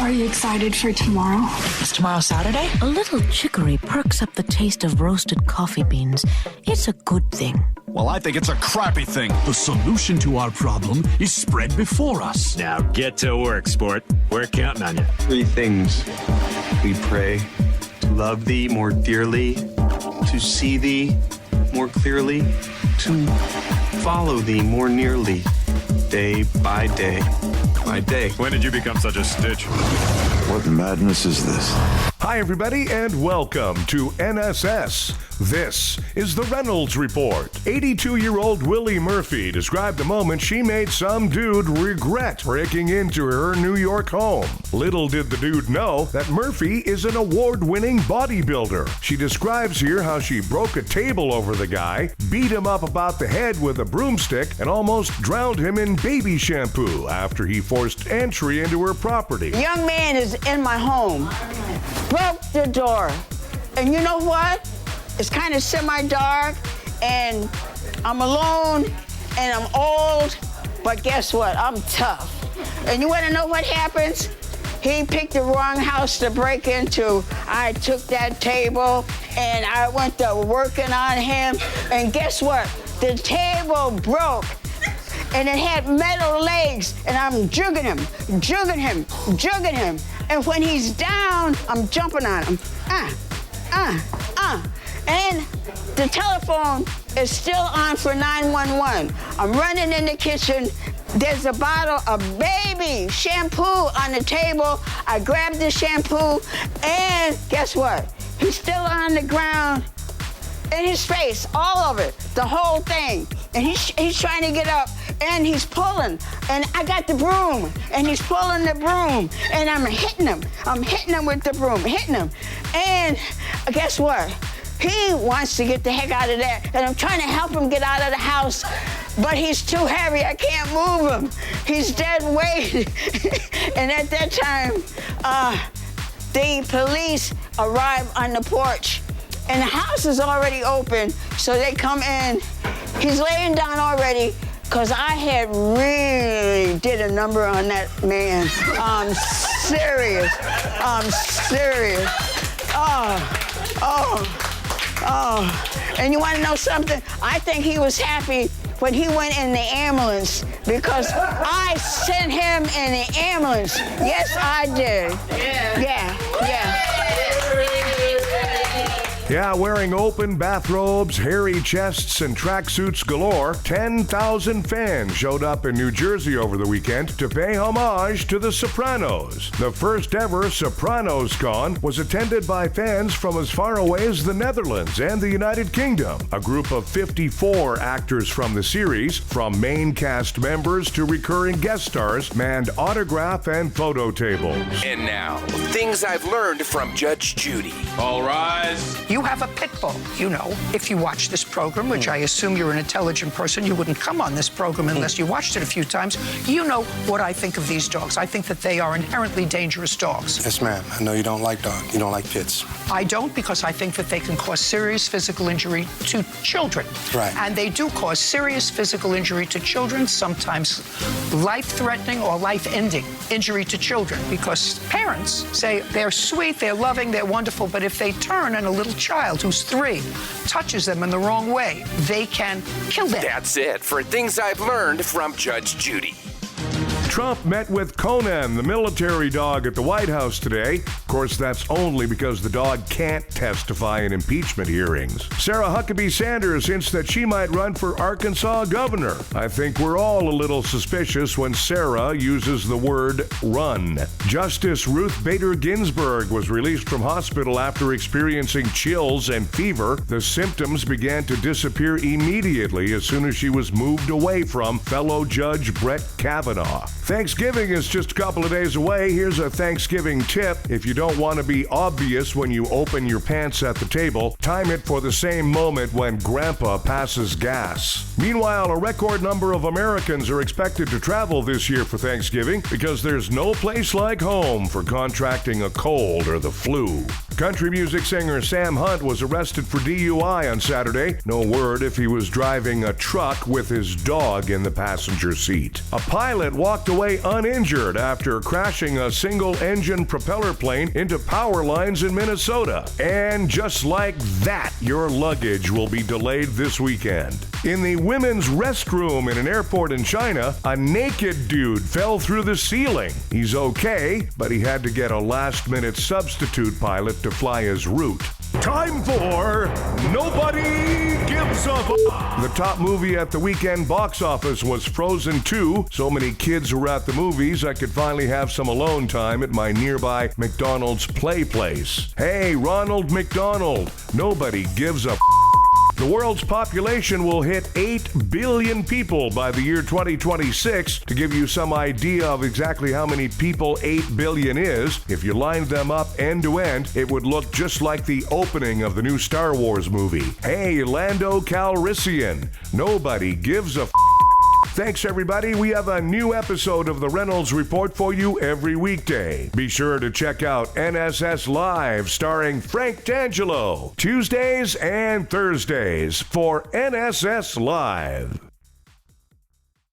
Are you excited for tomorrow? Is tomorrow Saturday? A little chicory perks up the taste of roasted coffee beans. It's a good thing. Well, I think it's a crappy thing. The solution to our problem is spread before us. Now get to work, sport. We're counting on you. 3 things we pray: to love thee more dearly, to see thee more clearly, to follow thee more nearly, day by day by day. When did you become such a stitch? What madness is this? Hi, everybody, and welcome to NSS. This is the Reynolds Report. 82-year-old Willie Murphy described the moment she made some dude regret breaking into her New York home. Little did the dude know that Murphy is an award-winning bodybuilder. She describes here how she broke a table over the guy, beat him up about the head with a broomstick, and almost drowned him in baby shampoo after he forced entry into her property. A young man is in my home, broke the door, and you know what? It's kind of semi-dark, and I'm alone, and I'm old, but guess what? I'm tough. And you want to know what happens? He picked the wrong house to break into. I took that table, and I went to working on him, and guess what? The table broke, and it had metal legs, and I'm jugging him. And when he's down, I'm jumping on him. And the telephone is still on for 911. I'm running in the kitchen. There's a bottle of baby shampoo on the table. I grabbed the shampoo, and guess what? He's still on the ground in his face, all of it, the whole thing. And he's trying to get up, and he's pulling. And I got the broom, and he's pulling the broom, and I'm hitting him. I'm hitting him with the broom, hitting him. And guess what? He wants to get the heck out of there, and I'm trying to help him get out of the house, but he's too heavy. I can't move him. He's dead weight. And at that time, the police arrive on the porch, and the house is already open, so they come in. He's laying down already, because I had really did a number on that man. I'm serious. And you want to know something? I think he was happy when he went in the ambulance, because I sent him in the ambulance. Yes, I did. Yeah. Yeah, wearing open bathrobes, hairy chests, and tracksuits galore, 10,000 fans showed up in New Jersey over the weekend to pay homage to The Sopranos. The first ever Sopranos Con was attended by fans from as far away as the Netherlands and the United Kingdom. A group of 54 actors from the series, from main cast members to recurring guest stars, manned autograph and photo tables. And now, things I've learned from Judge Judy. All rise. You have a pit bull. You know, if you watch this program, which I assume you're an intelligent person, you wouldn't come on this program unless you watched it a few times. You know what I think of these dogs. I think that they are inherently dangerous dogs. Yes, ma'am. I know you don't like dogs. You don't like pits. I don't, because I think that they can cause serious physical injury to children. Right. And they do cause serious physical injury to children, sometimes life-threatening or life-ending injury to children, because parents say they're sweet, they're loving, they're wonderful, but if they turn and a little child who's 3 touches them in the wrong way, they can kill them. That's it for things I've learned from Judge Judy. Trump met with Conan, the military dog, at the White House today. Of course, that's only because the dog can't testify in impeachment hearings. Sarah Huckabee Sanders hints that she might run for Arkansas governor. I think we're all a little suspicious when Sarah uses the word run. Justice Ruth Bader Ginsburg was released from hospital after experiencing chills and fever. The symptoms began to disappear immediately as soon as she was moved away from fellow Judge Brett Kavanaugh. Thanksgiving is just a couple of days away. Here's a Thanksgiving tip. If you don't want to be obvious when you open your pants at the table, time it for the same moment when Grandpa passes gas. Meanwhile, a record number of Americans are expected to travel this year for Thanksgiving because there's no place like home for contracting a cold or the flu. Country music singer Sam Hunt was arrested for DUI on Saturday. No word if he was driving a truck with his dog in the passenger seat. A pilot walked away uninjured after crashing a single-engine propeller plane into power lines in Minnesota. And just like that, your luggage will be delayed this weekend. In the women's restroom in an airport in China, a naked dude fell through the ceiling. He's okay, but he had to get a last-minute substitute pilot to fly his route. Time for Nobody Gives a F***. The top movie at the weekend box office was Frozen 2. So many kids were at the movies, I could finally have some alone time at my nearby McDonald's play place. Hey, Ronald McDonald, nobody gives a F***. The world's population will hit 8 billion people by the year 2026. To give you some idea of exactly how many people 8 billion is, if you lined them up end to end, it would look just like the opening of the new Star Wars movie. Hey, Lando Calrissian, nobody gives a f***. Thanks, everybody. We have a new episode of the Reynolds Report for you every weekday. Be sure to check out NSS Live starring Frank D'Angelo, Tuesdays and Thursdays for NSS Live.